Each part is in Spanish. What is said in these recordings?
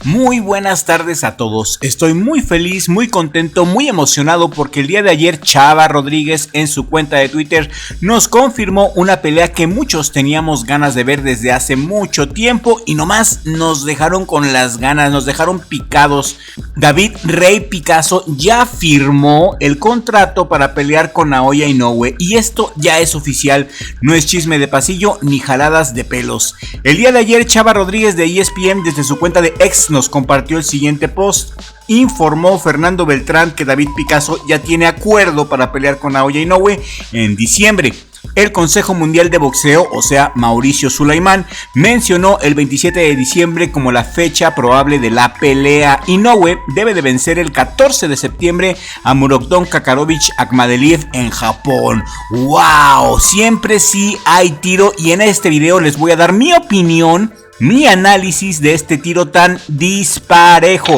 Muy buenas tardes a todos, estoy muy feliz, muy contento, muy emocionado porque el día de ayer Chava Rodríguez en su cuenta de Twitter nos confirmó una pelea que muchos teníamos ganas de ver desde hace mucho tiempo y nomás nos dejaron con las ganas, nos dejaron picados. David Rey Picasso ya firmó el contrato para pelear con Naoya Inoue y esto ya es oficial, no es chisme de pasillo ni jaladas de pelos. El día de ayer Chava Rodríguez de ESPN desde su cuenta de X nos compartió el siguiente post. Informó Fernando Beltrán que David Picasso ya tiene acuerdo para pelear con Naoya Inoue en diciembre. El Consejo Mundial de Boxeo, o sea Mauricio Sulaimán, mencionó el 27 de diciembre como la fecha probable de la pelea. Inoue debe de vencer el 14 de septiembre a Murodjon Kakarovich Akhmadaliev en Japón. ¡Wow! Siempre sí hay tiro y en este video les voy a dar mi opinión, mi análisis de este tiro tan disparejo.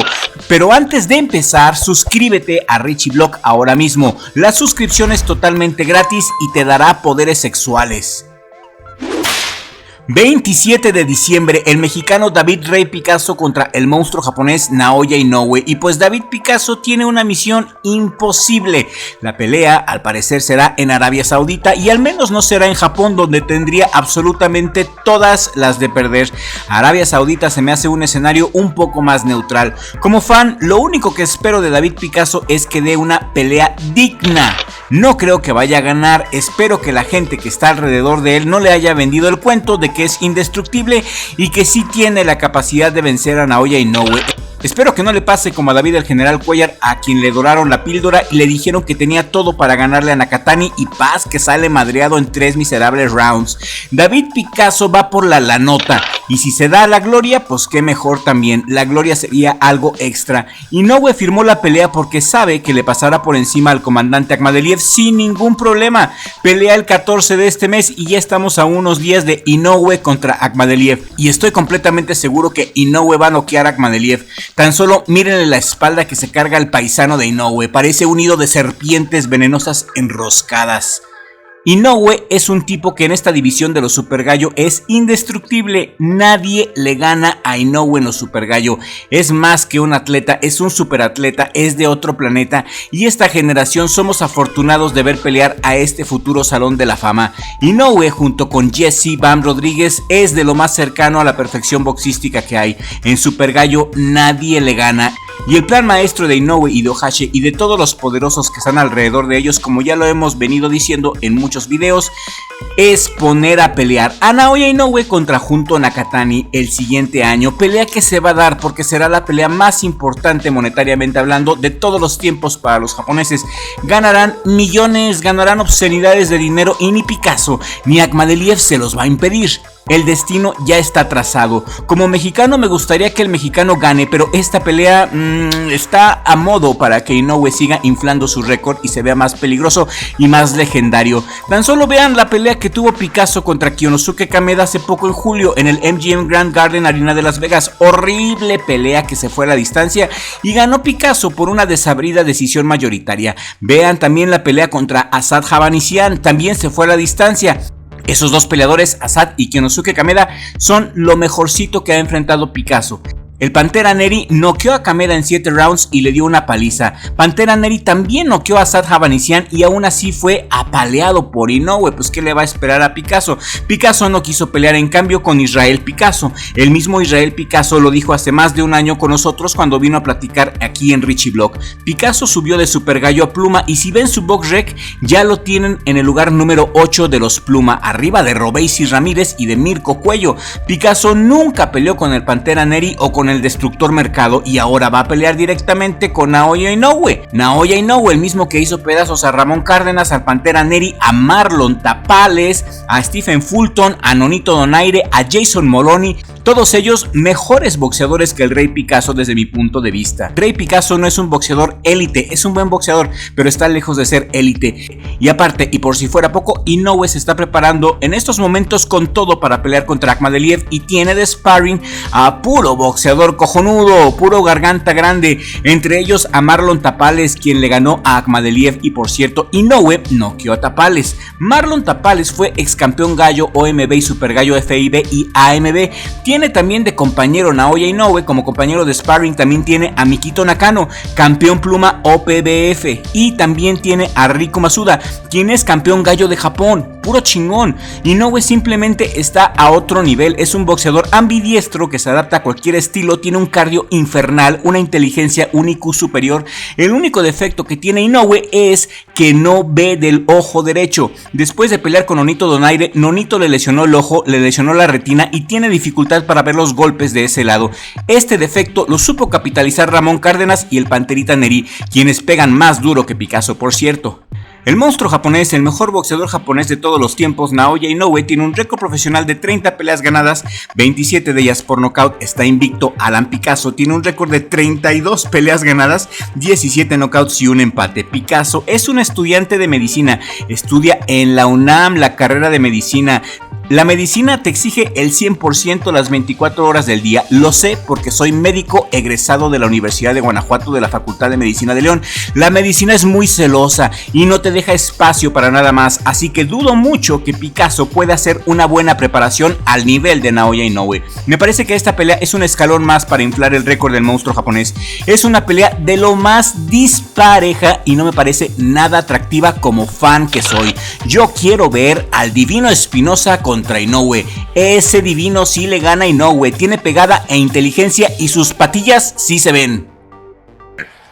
Pero antes de empezar, suscríbete a Richie Blog ahora mismo. La suscripción es totalmente gratis y te dará poderes sexuales. 27 de diciembre, el mexicano David Rey Picasso contra el monstruo japonés Naoya Inoue. Y pues David Picasso tiene una misión imposible. La pelea al parecer será en Arabia Saudita y al menos no será en Japón, donde tendría absolutamente todas las de perder. Arabia Saudita se me hace un escenario un poco más neutral. Como fan, lo único que espero de David Picasso es que dé una pelea digna. No creo que vaya a ganar, espero que la gente que está alrededor de él no le haya vendido el cuento de que es indestructible y que sí tiene la capacidad de vencer a Naoya Inoue. Espero que no le pase como a David el General Cuellar, a quien le doraron la píldora y le dijeron que tenía todo para ganarle a Nakatani y paz que sale madreado en 3 miserables rounds. David Picasso va por la lanota y si se da la gloria, pues qué mejor también, la gloria sería algo extra. Inoue firmó la pelea porque sabe que le pasará por encima al comandante Akhmadaliev sin ningún problema. Pelea el 14 de este mes y ya estamos a unos días de Inoue contra Akhmadaliev y estoy completamente seguro que Inoue va a noquear a Akhmadaliev. Tan solo mírenle la espalda que se carga el paisano de Inoue, parece un nido de serpientes venenosas enroscadas. Inoue es un tipo que en esta división de los Super Gallo es indestructible, nadie le gana a Inoue en los Super Gallo, es más que un atleta, es un superatleta, es de otro planeta y esta generación somos afortunados de ver pelear a este futuro salón de la fama. Inoue junto con Jesse Bam Rodríguez es de lo más cercano a la perfección boxística que hay, en Super Gallo nadie le gana. Y el plan maestro de Inoue y de Ohashi y de todos los poderosos que están alrededor de ellos, como ya lo hemos venido diciendo en muchos videos, es poner a pelear a Naoya Inoue contra Junto Nakatani el siguiente año. Pelea que se va a dar porque será la pelea más importante monetariamente hablando de todos los tiempos para los japoneses. Ganarán millones, ganarán obscenidades de dinero y ni Picasso ni Akhmadaliev se los va a impedir. El destino ya está trazado. Como mexicano me gustaría que el mexicano gane, pero esta pelea está a modo para que Inoue siga inflando su récord y se vea más peligroso y más legendario. Tan solo vean la pelea que tuvo Picasso contra Kyonosuke Kameda hace poco en julio en el MGM Grand Garden Arena de Las Vegas. Horrible pelea que se fue a la distancia y ganó Picasso por una desabrida decisión mayoritaria. Vean también la pelea contra Asad Javanesian, también se fue a la distancia. Esos dos peleadores, Asad y Kyonosuke Kameda, son lo mejorcito que ha enfrentado Picasso. El Pantera Neri noqueó a Kameda en 7 rounds y le dio una paliza. Pantera Neri también noqueó a Asad Javanesian y aún así fue apaleado por Inoue. Pues ¿qué le va a esperar a Picasso? Picasso no quiso pelear en cambio con Israel Picasso. El mismo Israel Picasso lo dijo hace más de un año con nosotros cuando vino a platicar aquí en Richie Blog. Picasso subió de Super Gallo a Pluma y si ven su box rec ya lo tienen en el lugar número 8 de los Pluma, arriba de Robeisy Ramírez y de Mirko Cuello. Picasso nunca peleó con el Pantera Neri o con el Destructor Mercado y ahora va a pelear directamente con Naoya Inoue. Naoya Inoue, el mismo que hizo pedazos a Ramón Cárdenas, al Pantera Neri, a Marlon Tapales, a Stephen Fulton, a Nonito Donaire, a Jason Moloney, todos ellos mejores boxeadores que el Rey Picasso desde mi punto de vista. Rey Picasso no es un boxeador élite, es un buen boxeador, pero está lejos de ser élite. Y aparte, y por si fuera poco, Inoue se está preparando en estos momentos con todo para pelear contra Akhmadaliev y tiene de sparring a puro boxeador cojonudo, puro garganta grande, entre ellos a Marlon Tapales, quien le ganó a Akhmadaliev y por cierto, Inoue noqueó a Tapales. Marlon Tapales fue ex campeón gallo OMB y Super Gallo FIB y AMB, tiene Tiene también de compañero Naoya Inoue, como compañero de sparring también tiene a Mikito Nakano, campeón pluma OPBF, y también tiene a Riko Masuda, quien es campeón gallo de Japón. Puro chingón. Inoue simplemente está a otro nivel, es un boxeador ambidiestro que se adapta a cualquier estilo, tiene un cardio infernal, una inteligencia, un IQ superior. El único defecto que tiene Inoue es que no ve del ojo derecho. Después de pelear con Nonito Donaire, Nonito le lesionó el ojo, le lesionó la retina y tiene dificultad para ver los golpes de ese lado. Este defecto lo supo capitalizar Ramón Cárdenas y el Panterita Neri, quienes pegan más duro que Picasso, por cierto. El monstruo japonés, el mejor boxeador japonés de todos los tiempos, Naoya Inoue, tiene un récord profesional de 30 peleas ganadas, 27 de ellas por nocaut. Está invicto. Alan Picasso tiene un récord de 32 peleas ganadas, 17 knockouts y un empate. Picasso es un estudiante de medicina, estudia en la UNAM la carrera de medicina. La medicina te exige el 100% las 24 horas del día. Lo sé porque soy médico egresado de la Universidad de Guanajuato de la Facultad de Medicina de León. La medicina es muy celosa y no te deja espacio para nada más, así que dudo mucho que Picasso pueda hacer una buena preparación al nivel de Naoya Inoue. Me parece que esta pelea es un escalón más para inflar el récord del monstruo japonés. Es una pelea de lo más dispareja y no me parece nada atractiva como fan que soy. Yo quiero ver al Divino Espinosa contra Inoue. Ese Divino sí le gana a Inoue, tiene pegada e inteligencia y sus patillas sí se ven.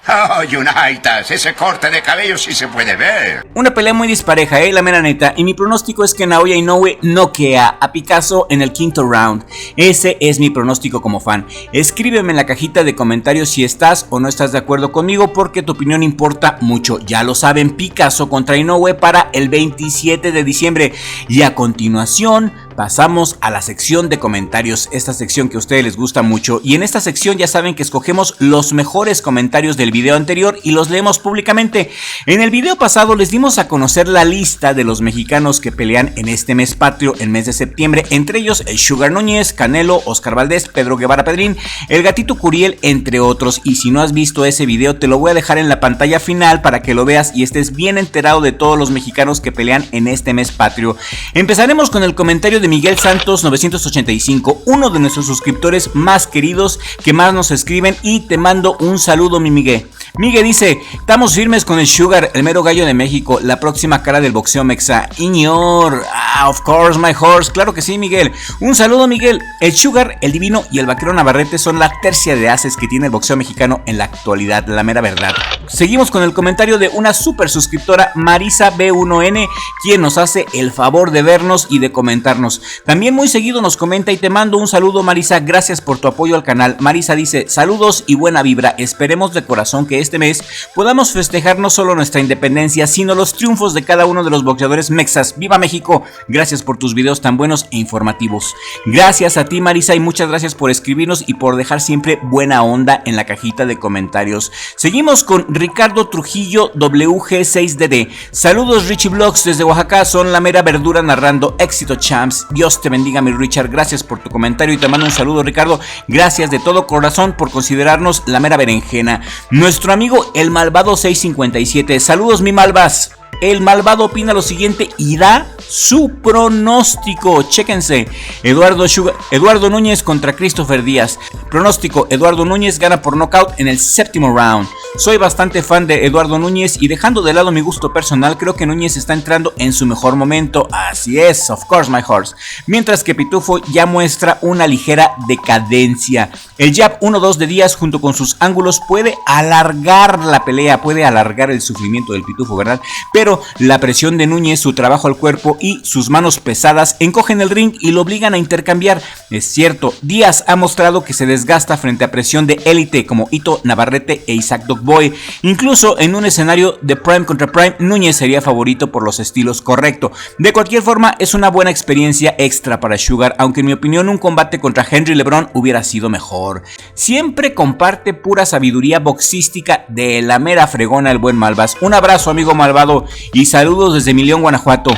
¡Oh, Unitas! Ese corte de cabello sí se puede ver. Una pelea muy dispareja, la mera neta. Y mi pronóstico es que Naoya Inoue noquea a Picasso en el quinto round. Ese es mi pronóstico como fan. Escríbeme en la cajita de comentarios si estás o no estás de acuerdo conmigo, porque tu opinión importa mucho. Ya lo saben, Picasso contra Inoue para el 27 de diciembre. Y a continuación pasamos a la sección de comentarios, esta sección que a ustedes les gusta mucho, y en esta sección ya saben que escogemos los mejores comentarios del video anterior y los leemos públicamente. En el video pasado les dimos a conocer la lista de los mexicanos que pelean en este mes patrio, el mes de septiembre, entre ellos el Sugar Núñez, Canelo, Oscar Valdés, Pedro Guevara Pedrín, el Gatito Curiel, entre otros. Y si no has visto ese video, te lo voy a dejar en la pantalla final para que lo veas y estés bien enterado de todos los mexicanos que pelean en este mes patrio. Empezaremos con el comentario de Miguel Santos 985, uno de nuestros suscriptores más queridos que más nos escriben, y te mando un saludo, mi Miguel. Miguel dice: estamos firmes con el Sugar, el mero gallo de México, la próxima cara del boxeo mexa. Iñor, of course my horse, claro que sí, Miguel. Un saludo, Miguel. El Sugar, el Divino y el Vaquero Navarrete son la tercia de ases que tiene el boxeo mexicano en la actualidad, la mera verdad. Seguimos con el comentario de una super suscriptora, Marisa B1N, quien nos hace el favor de vernos y de comentarnos. También muy seguido nos comenta y te mando un saludo, Marisa, gracias por tu apoyo al canal. Marisa dice: saludos y buena vibra, esperemos de corazón que este mes podamos festejar no solo nuestra independencia, sino los triunfos de cada uno de los boxeadores mexas. ¡Viva México! Gracias por tus videos tan buenos e informativos. Gracias a ti, Marisa, y muchas gracias por escribirnos y por dejar siempre buena onda en la cajita de comentarios. Seguimos con Ricardo Trujillo WG6DD. Saludos, Richie Vlogs desde Oaxaca, son la mera verdura narrando éxito, champs. Dios te bendiga, mi Richard, gracias por tu comentario y te mando un saludo, Ricardo. Gracias de todo corazón por considerarnos la mera berenjena. Nuestro amigo el Malvado 657, saludos, mi Malvas. El Malvado opina lo siguiente y da su pronóstico. Chéquense. Eduardo Núñez contra Christopher Díaz. Pronóstico: Eduardo Núñez gana por nocaut en el séptimo round. Soy bastante fan de Eduardo Núñez y, dejando de lado mi gusto personal, creo que Núñez está entrando en su mejor momento. Así es, of course my horse. Mientras que Pitufo ya muestra una ligera decadencia. El jab 1-2 de Díaz junto con sus ángulos puede alargar la pelea, puede alargar el sufrimiento del Pitufo, ¿verdad? Pero la presión de Núñez, su trabajo al cuerpo y sus manos pesadas encogen el ring y lo obligan a intercambiar. Es cierto, Díaz ha mostrado que se desgasta frente a presión de élite como Ito, Navarrete e Isaac Dogboy. Incluso en un escenario de Prime contra Prime, Núñez sería favorito por los estilos, correcto. De cualquier forma, es una buena experiencia extra para Sugar, aunque en mi opinión un combate contra Henry LeBron hubiera sido mejor. Siempre comparte pura sabiduría boxística de la mera fregona el buen Malvas. Un abrazo, amigo malvado, y saludos desde León, Guanajuato.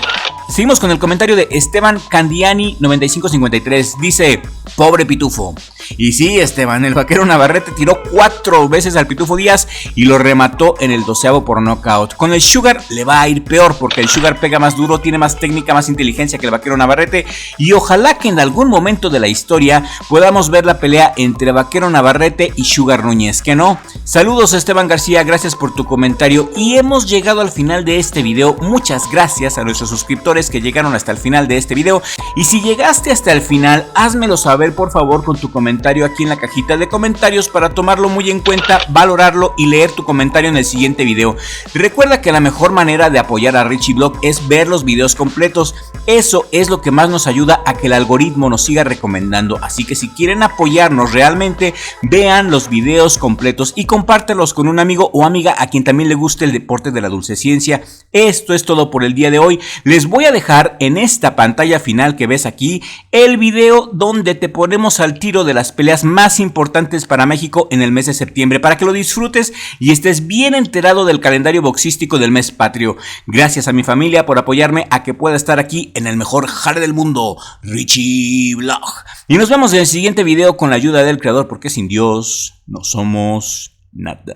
Seguimos con el comentario de Esteban Candiani 9553. Dice: pobre Pitufo, Y sí, Esteban, el vaquero Navarrete tiró 4 veces al Pitufo Díaz y lo remató en el 12º por nocaut. Con el Sugar le va a ir peor porque el Sugar pega más duro, tiene más técnica, más inteligencia que el vaquero Navarrete. Y ojalá que en algún momento de la historia podamos ver la pelea entre vaquero Navarrete y Sugar Núñez, ¿que no? Saludos, Esteban García, gracias por tu comentario y hemos llegado al final de este video. Muchas gracias a nuestros suscriptores que llegaron hasta el final de este video. Y si llegaste hasta el final, házmelo saber por favor con tu comentario aquí en la cajita de comentarios para tomarlo muy en cuenta, valorarlo y leer tu comentario en el siguiente video. Recuerda que la mejor manera de apoyar a Richie Vlog es ver los videos completos. Eso es lo que más nos ayuda a que el algoritmo nos siga recomendando. Así que si quieren apoyarnos realmente, vean los videos completos y compártelos con un amigo o amiga a quien también le guste el deporte de la dulce ciencia. Esto es todo por el día de hoy. Les voy a dejar en esta pantalla final que ves aquí el video donde te ponemos al tiro de las peleas más importantes para México en el mes de septiembre, para que lo disfrutes y estés bien enterado del calendario boxístico del mes patrio. Gracias a mi familia por apoyarme a que pueda estar aquí en el mejor jale del mundo, Richie Vlog. Y nos vemos en el siguiente video con la ayuda del creador, porque sin Dios no somos nada.